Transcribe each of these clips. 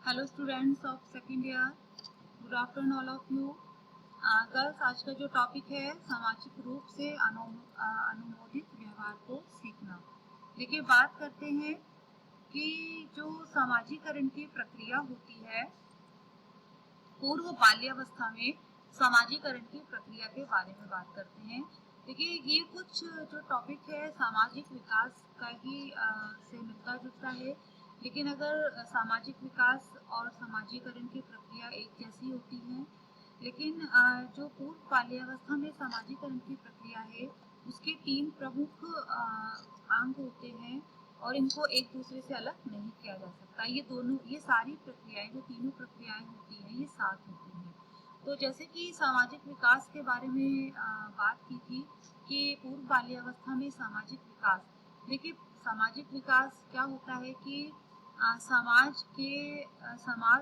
Hello students of second year, good afternoon all of you. Girls, आज का जो topic है सामाजिक रूप से अनुमोदित व्यवहार को सीखना। देखिए, बात करते हैं कि जो सामाजिकरण की प्रक्रिया होती है पूर्व बाल्यावस्था में, सामाजिकरण की प्रक्रिया के बारे में बात करते हैं। देखिए, ये कुछ जो टॉपिक है सामाजिक विकास का ही से मिलता जुलता है, लेकिन अगर सामाजिक विकास और सामाजिकरण की प्रक्रिया एक जैसी होती है, लेकिन जो पूर्व बाल्यावस्था में सामाजिकरण की प्रक्रिया है उसके तीन प्रमुख अंग होते हैं और इनको एक दूसरे से अलग नहीं किया जा सकता। ये सारी प्रक्रियाएं, जो तीनों प्रक्रियाएं होती हैं, ये साथ होती हैं। तो जैसे कि सामाजिक विकास के बारे में बात की थी कि पूर्व बाल्यावस्था में सामाजिक विकास। देखिए, सामाजिक विकास क्या होता है कि समाज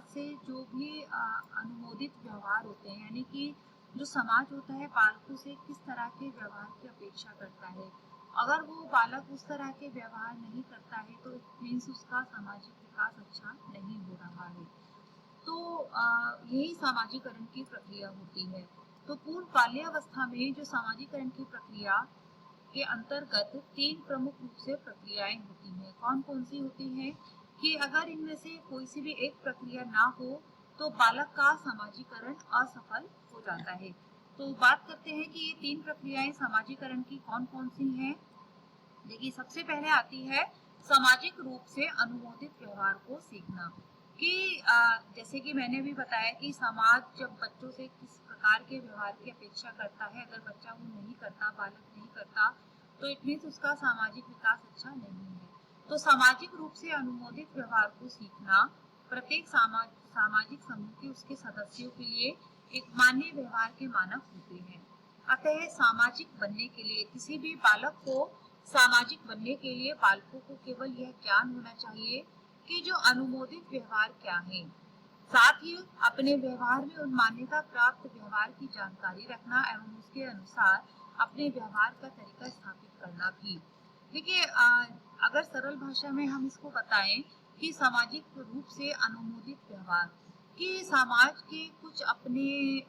से जो भी अनुमोदित व्यवहार होते हैं, यानी कि जो समाज होता है बालकों से किस तरह के व्यवहार की अपेक्षा करता है। अगर वो बालक उस तरह के व्यवहार नहीं करता है तो इट मीन्स उसका सामाजिक विकास अच्छा नहीं हो रहा है। तो यही सामाजिकरण की प्रक्रिया होती है। तो पूर्व बाल्यावस्था में जो सामाजिकरण की प्रक्रिया के अंतर्गत तीन प्रमुख रूप से प्रक्रियाएं होती हैं। कौन कौन सी होती हैं कि अगर इनमें से कोई सी भी एक प्रक्रिया ना हो तो बालक का सामाजिकरण असफल हो जाता है। तो बात करते हैं कि ये तीन प्रक्रियाएं सामाजिकरण की कौन कौन सी हैं। देखिए, सबसे पहले आती है सामाजिक रूप से अनुमोदित व्यवहार को सीखना। कि जैसे कि मैंने भी बताया कि समाज जब बच्चों से किस प्रकार के व्यवहार की अपेक्षा करता है, अगर बच्चा वो नहीं करता, बालक नहीं करता, तो इट मीन्स उसका सामाजिक विकास अच्छा नहीं है। तो सामाजिक रूप से अनुमोदित व्यवहार को सीखना प्रत्येक सामाजिक समूह के उसके सदस्यों के लिए एक मान्य व्यवहार के मानक होते हैं। अतः सामाजिक बनने के लिए किसी भी बालक को सामाजिक बनने के लिए बालकों को केवल यह ज्ञान होना चाहिए कि जो अनुमोदित व्यवहार क्या है, साथ ही अपने व्यवहार में उन मान्यता प्राप्त व्यवहार की जानकारी रखना एवं उसके अनुसार अपने व्यवहार का तरीका स्थापित करना भी। देखिए, अगर सरल भाषा में हम इसको बताएं कि सामाजिक रूप से अनुमोदित व्यवहार, कि समाज के कुछ अपने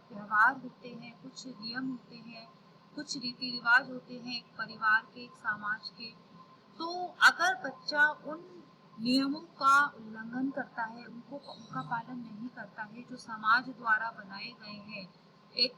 व्यवहार होते हैं, कुछ नियम होते हैं, कुछ रीति रिवाज होते हैं एक परिवार के, एक समाज के। तो अगर बच्चा उन नियमों का उल्लंघन करता है, उनका पालन नहीं करता है जो समाज द्वारा बनाए गए हैं एक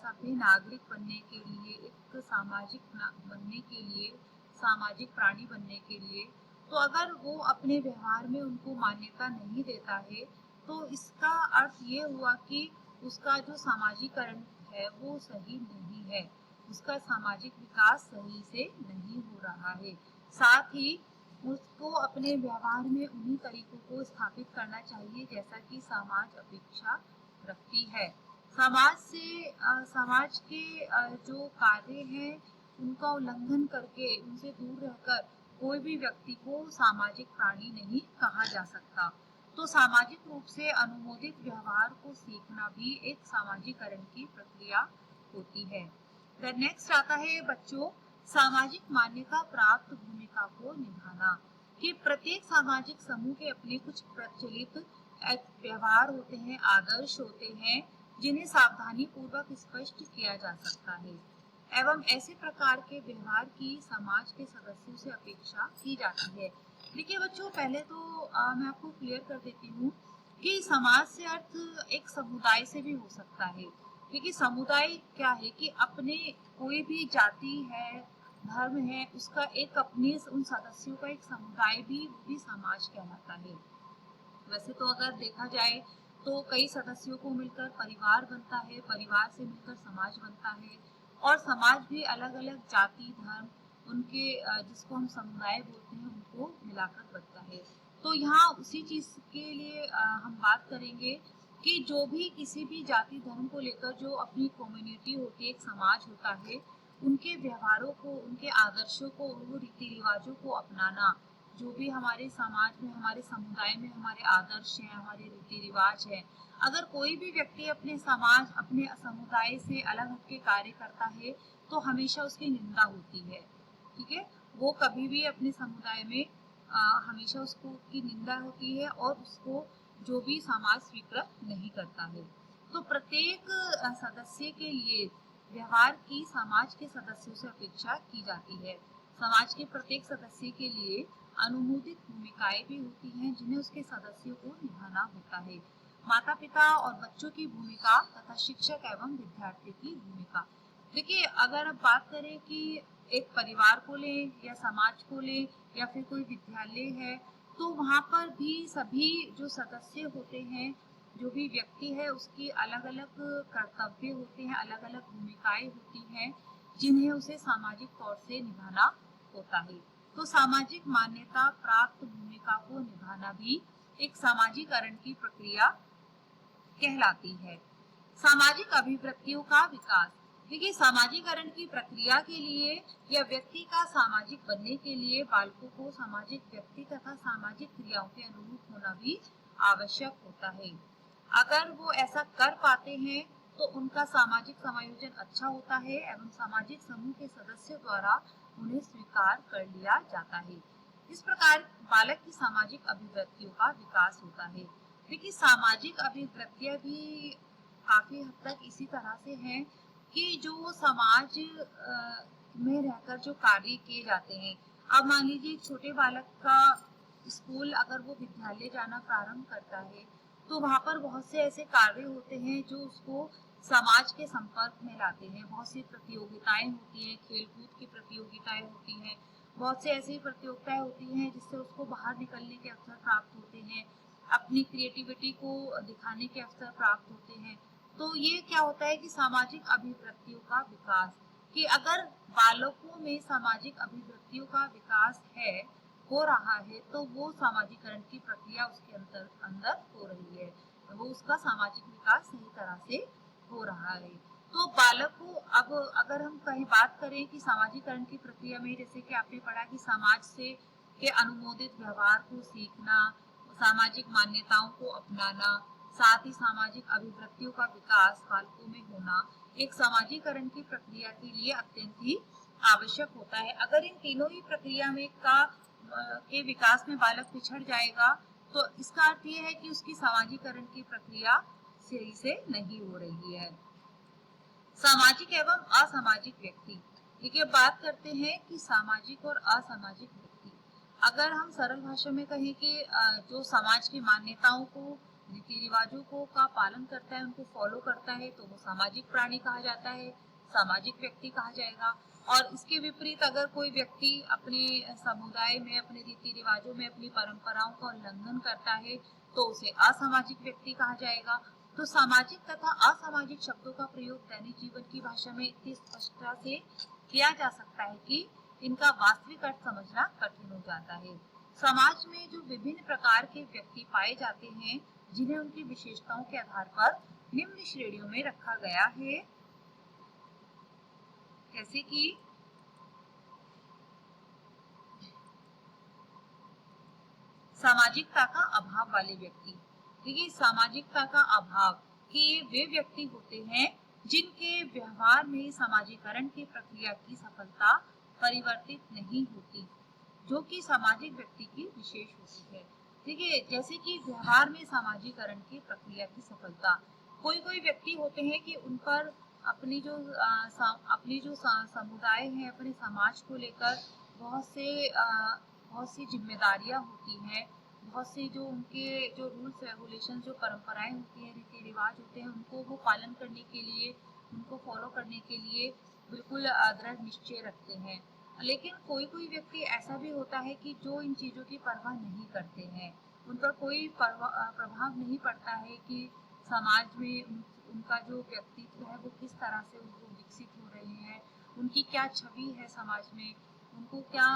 सभ्य नागरिक बनने के लिए, एक सामाजिक बनने के लिए, सामाजिक प्राणी बनने के लिए, तो अगर वो अपने व्यवहार में उनको मान्यता नहीं देता है तो इसका अर्थ ये हुआ कि उसका जो सामाजिकरण है वो सही नहीं है, उसका सामाजिक विकास सही से नहीं हो रहा है। साथ ही उसको अपने व्यवहार में उन्हीं तरीकों को स्थापित करना चाहिए जैसा कि समाज अपेक्षा रखती है। समाज के जो कार्य हैं उनका उल्लंघन करके, उनसे दूर रहकर कोई भी व्यक्ति को सामाजिक प्राणी नहीं कहा जा सकता। तो सामाजिक रूप से अनुमोदित व्यवहार को सीखना भी एक सामाजिकरण की प्रक्रिया होती है। द नेक्स्ट आता है बच्चों, सामाजिक मान्यता प्राप्त भूमिका को निभाना। कि प्रत्येक सामाजिक समूह के अपने कुछ प्रचलित व्यवहार होते हैं, आदर्श होते हैं, जिन्हें सावधानी पूर्वक स्पष्ट किया जा सकता है एवं ऐसे प्रकार के व्यवहार की समाज के सदस्यों से अपेक्षा की जाती है। देखिए बच्चों, पहले तो मैं आपको क्लियर कर देती हूँ कि समाज से अर्थ एक समुदाय से भी हो सकता है। देखिए, समुदाय क्या है कि अपने कोई भी जाति है, धर्म है, उसका एक अपने उन सदस्यों का एक समुदाय भी समाज कहलाता है। वैसे तो अगर देखा जाए तो कई सदस्यों को मिलकर परिवार बनता है, परिवार से मिलकर समाज बनता है, और समाज भी अलग अलग जाति, धर्म, उनके जिसको हम समुदाय बोलते हैं उनको मिलाकर बनता है। तो यहाँ उसी चीज के लिए हम बात करेंगे कि जो भी किसी भी जाति धर्म को लेकर जो अपनी कम्युनिटी होती है, एक समाज होता है, उनके व्यवहारों को, उनके आदर्शों को, वो रीति रिवाजों को अपनाना। जो भी हमारे समाज में, हमारे समुदाय में हमारे आदर्श हैं, हमारे रीति रिवाज है, अगर कोई भी व्यक्ति अपने समाज, अपने समुदाय से अलग हटके कार्य करता है तो हमेशा उसकी निंदा होती है। ठीक है, वो कभी भी अपने समुदाय में हमेशा उसको की निंदा होती है और उसको जो भी समाज स्वीकृत नहीं करता है। तो प्रत्येक सदस्य के लिए व्यवहार की समाज के सदस्यों से अपेक्षा की जाती है। समाज के प्रत्येक सदस्य के लिए अनुमोदित भूमिकाएं भी होती हैं जिन्हें उसके सदस्यों को निभाना होता है। माता पिता और बच्चों की भूमिका तथा शिक्षक एवं विद्यार्थी की भूमिका। देखिए, अगर अब बात करें कि एक परिवार को लें या समाज को लें या फिर कोई विद्यालय है, तो वहाँ पर भी सभी जो सदस्य होते हैं, जो भी व्यक्ति है, उसकी अलग अलग कर्तव्य होते हैं, अलग अलग भूमिकाएं होती हैं जिन्हें उसे सामाजिक तौर से निभाना होता है। तो सामाजिक मान्यता प्राप्त भूमिका को निभाना भी एक सामाजिकरण की प्रक्रिया कहलाती है। सामाजिक अभिवृत्तियों का विकास। देखिए, सामाजिकरण की प्रक्रिया के लिए या व्यक्ति का सामाजिक बनने के लिए बालकों को सामाजिक व्यक्ति तथा सामाजिक क्रियाओं के अनुरूप होना भी आवश्यक होता है। अगर वो ऐसा कर पाते हैं तो उनका सामाजिक समायोजन अच्छा होता है एवं सामाजिक समूह के सदस्यों द्वारा उन्हें स्वीकार कर लिया जाता है। इस प्रकार बालक की सामाजिक अभिवृत्तियों का विकास होता है। देखिए, सामाजिक अभिवृत्तियां भी काफी हद तक इसी तरह से हैं कि जो समाज में रहकर जो कार्य किए जाते हैं। अब मान लीजिए, छोटे बालक का स्कूल अगर वो विद्यालय जाना प्रारंभ करता है तो वहाँ पर बहुत से ऐसे कार्य होते हैं जो उसको समाज के संपर्क में लाते हैं। बहुत सी प्रतियोगिताएं होती हैं, खेलकूद की प्रतियोगिताएं होती हैं, बहुत से ऐसी प्रतियोगिताएं होती हैं जिससे उसको बाहर निकलने के अवसर प्राप्त होते हैं, अपनी क्रिएटिविटी को दिखाने के अवसर प्राप्त होते हैं। तो ये क्या होता है कि सामाजिक अभिवृत्तियों का विकास, कि अगर बालकों में सामाजिक अभिवृत्तियों का विकास हो रहा है तो वो सामाजिकरण की प्रक्रिया उसके अंदर हो रही है, वो उसका सामाजिक विकास सही तरह से हो रहा है। तो बालक को अब अगर हम कहीं बात करें कि सामाजिकरण की प्रक्रिया में, जैसे कि आपने पढ़ा कि समाज से के अनुमोदित व्यवहार को सीखना, सामाजिक मान्यताओं को अपनाना, साथ ही सामाजिक अभिवृत्तियों का विकास बालकों में होना एक सामाजिकरण की प्रक्रिया के लिए अत्यंत ही आवश्यक होता है। अगर इन तीनों ही प्रक्रिया में के विकास में बालक पिछड़ जाएगा तो इसका अर्थ ये है कि उसकी सामाजिकरण की प्रक्रिया सही से नहीं हो रही है। सामाजिक एवं असामाजिक व्यक्ति। देखिए, बात करते हैं कि सामाजिक और असामाजिक व्यक्ति। अगर हम सरल भाषा में कहें कि जो समाज की मान्यताओं को, रीति रिवाजों को का पालन करता है, उनको फॉलो करता है, तो वो सामाजिक प्राणी कहा जाता है, सामाजिक व्यक्ति कहा जाएगा। और इसके विपरीत अगर कोई व्यक्ति अपने समुदाय में, अपने रीति रिवाजों में, अपनी परंपराओं का उल्लंघन करता है तो उसे असामाजिक व्यक्ति कहा जाएगा। तो सामाजिक तथा असामाजिक शब्दों का प्रयोग दैनिक जीवन की भाषा में इतनी स्पष्टता से किया जा सकता है कि इनका वास्तविक अर्थ समझना कठिन हो जाता है। समाज में जो विभिन्न प्रकार के व्यक्ति पाए जाते हैं जिन्हें उनकी विशेषताओं के आधार पर निम्न श्रेणियों में रखा गया है, जैसे कि सामाजिकता का अभाव वाले व्यक्ति। देखिए, सामाजिकता का अभाव कि ये वे व्यक्ति होते हैं जिनके व्यवहार में सामाजिकरण की प्रक्रिया की सफलता परिवर्तित नहीं होती, जो कि सामाजिक व्यक्ति की विशेष होती है। देखिए, जैसे कि व्यवहार में सामाजिकरण की प्रक्रिया की सफलता, कोई कोई व्यक्ति होते हैं कि उन पर अपनी जो समुदाय है, अपने समाज को लेकर बहुत सी जिम्मेदारियां होती हैं, बहुत सी जो उनके जो रूल्स रेगुलेशन, जो परंपराएं होती हैं, रीति रिवाज होते हैं, उनको वो पालन करने के लिए, उनको फॉलो करने के लिए बिल्कुल दृढ़ निश्चय रखते हैं। लेकिन कोई कोई व्यक्ति ऐसा भी होता है कि जो इन चीज़ों की परवाह नहीं करते हैं, उन पर कोई प्रभाव नहीं पड़ता है कि समाज में उनका जो व्यक्तित्व है वो किस तरह से उनको विकसित हो रहे हैं, उनकी क्या छवि है समाज में, उनको क्या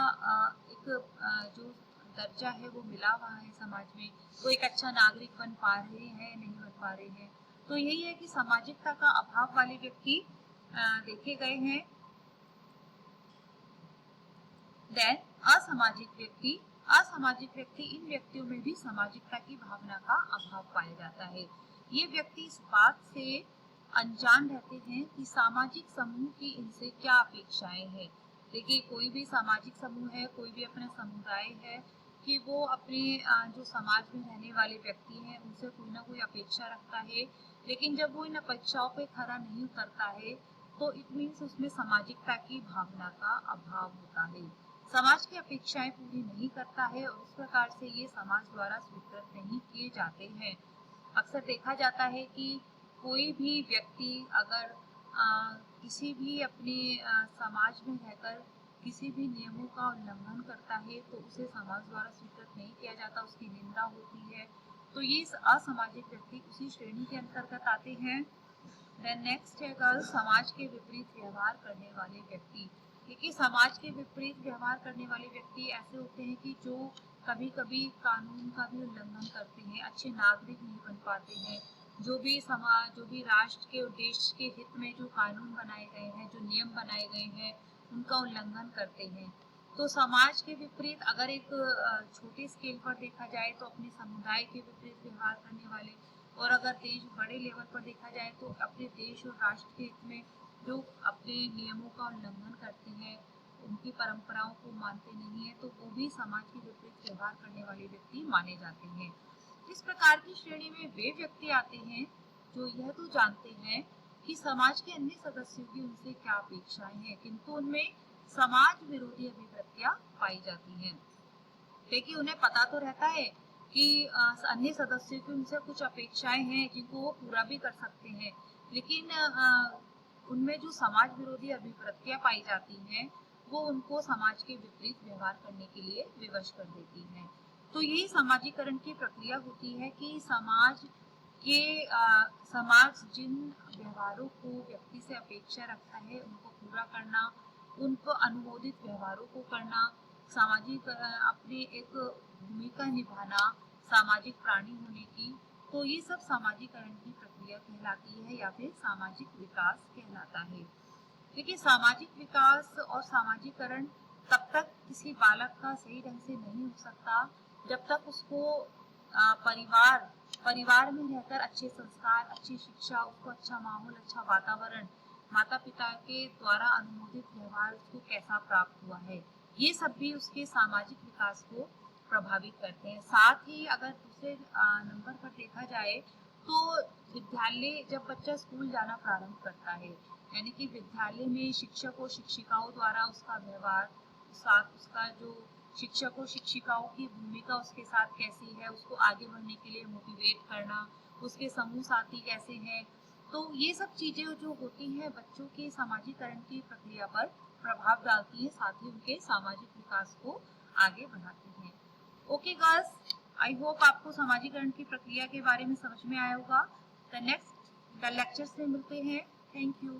जो दर्जा है वो मिला हुआ है समाज में, वो एक अच्छा नागरिक बन पा रहे हैं, नहीं बन पा रहे हैं। तो यही है कि सामाजिकता का अभाव वाले व्यक्ति देखे गए हैं। देन असामाजिक व्यक्ति। असामाजिक व्यक्ति, इन व्यक्तियों में भी सामाजिकता की भावना का अभाव पाया जाता है। ये व्यक्ति इस बात से अनजान रहते हैं कि सामाजिक समूह की इनसे क्या अपेक्षाएं हैं। देखिए, कोई भी सामाजिक समूह है, कोई भी अपना समुदाय है, कि वो अपने जो समाज में रहने वाले व्यक्ति हैं उनसे कोई ना कोई अपेक्षा रखता है, लेकिन जब वो इन अपेक्षाओं पे खरा नहीं उतरता है तो इट मीन्स उसमें सामाजिकता की भावना का अभाव होता है। समाज की अपेक्षाएं पूरी नहीं करता है और इस प्रकार से ये समाज द्वारा स्वीकृत नहीं किए जाते हैं। अक्सर देखा जाता है कि कोई भी व्यक्ति अगर किसी भी अपने समाज में रहकर किसी भी नियमों का उल्लंघन करता है तो उसे समाज द्वारा स्वीकृत नहीं किया जाता, उसकी निंदा होती है। तो ये असामाजिक व्यक्ति उसी श्रेणी के अंतर्गत आते हैं। देन नेक्स्ट है गर्ल्स, समाज के विपरीत व्यवहार करने वाले व्यक्ति। देखिए, समाज के विपरीत व्यवहार करने वाले व्यक्ति ऐसे होते हैं कि जो कभी कभी कानून का भी उल्लंघन करते हैं, अच्छे नागरिक नहीं बन पाते हैं। जो भी समाज, जो भी राष्ट्र के और देश के हित में जो कानून बनाए गए हैं, जो नियम बनाए गए हैं, उनका उल्लंघन करते हैं। तो समाज के विपरीत अगर एक छोटे स्केल पर देखा जाए तो अपने समुदाय के विपरीत व्यवहार करने वाले, और अगर देश बड़े लेवल पर देखा जाए तो अपने देश और राष्ट्र के हित में जो अपने नियमों का उल्लंघन करते हैं, उनकी परंपराओं को मानते नहीं है, तो वो भी समाज के विपरीत व्यवहार करने वाले व्यक्ति माने जाते हैं। इस प्रकार की श्रेणी में वे व्यक्ति आते हैं जो यह तो जानते हैं कि समाज के अन्य सदस्यों की उनसे क्या अपेक्षाएं हैं, किंतु उनमें समाज विरोधी अभिवृत्तियां पाई जाती हैं। देखिए, उन्हें पता तो रहता है कि अन्य सदस्यों की उनसे कुछ अपेक्षाएं हैं जिनको वो पूरा भी कर सकते हैं, लेकिन उनमें जो समाज विरोधी अभिवृत्तियां पाई जाती हैं वो उनको समाज के विपरीत व्यवहार करने के लिए विवश कर देती हैं। तो यही समाजीकरण की प्रक्रिया होती है कि समाज जिन व्यवहारों को व्यक्ति से अपेक्षा रखता है उनको पूरा करना, उनको अनुमोदित व्यवहारों को करना, सामाजिक अपनी एक भूमिका निभाना, सामाजिक प्राणी होने की, तो ये सब सामाजिकरण की प्रक्रिया कहलाती है या फिर सामाजिक विकास कहलाता है। देखिए, सामाजिक विकास और सामाजिकरण तब तक किसी बालक का सही ढंग से नहीं हो सकता जब तक उसको परिवार में रहकर अच्छे संस्कार, अच्छी शिक्षा, उसको अच्छा माहौल, अच्छा वातावरण, माता पिता के द्वारा अनुमोदित व्यवहार उसको कैसा प्राप्त हुआ है, ये सब भी उसके सामाजिक विकास को प्रभावित करते हैं। साथ ही अगर दूसरे नंबर पर देखा जाए तो विद्यालय, जब बच्चा स्कूल जाना प्रारंभ करता है, यानी कि विद्यालय में शिक्षकों शिक्षिकाओं द्वारा उसका व्यवहार, साथ उसका जो शिक्षकों शिक्षिकाओं की भूमिका उसके साथ कैसी है, उसको आगे बढ़ने के लिए मोटिवेट करना, उसके समूह साथी कैसे हैं, तो ये सब चीजें जो होती हैं बच्चों के सामाजिकरण की प्रक्रिया पर प्रभाव डालती हैं, साथ ही उनके सामाजिक विकास को आगे बढ़ाती हैं। ओके गर्ल्स, आई होप आपको सामाजिकरण की प्रक्रिया के बारे में समझ में आया होगा। द नेक्स्ट द लेक्चर से मिलते हैं। Thank you.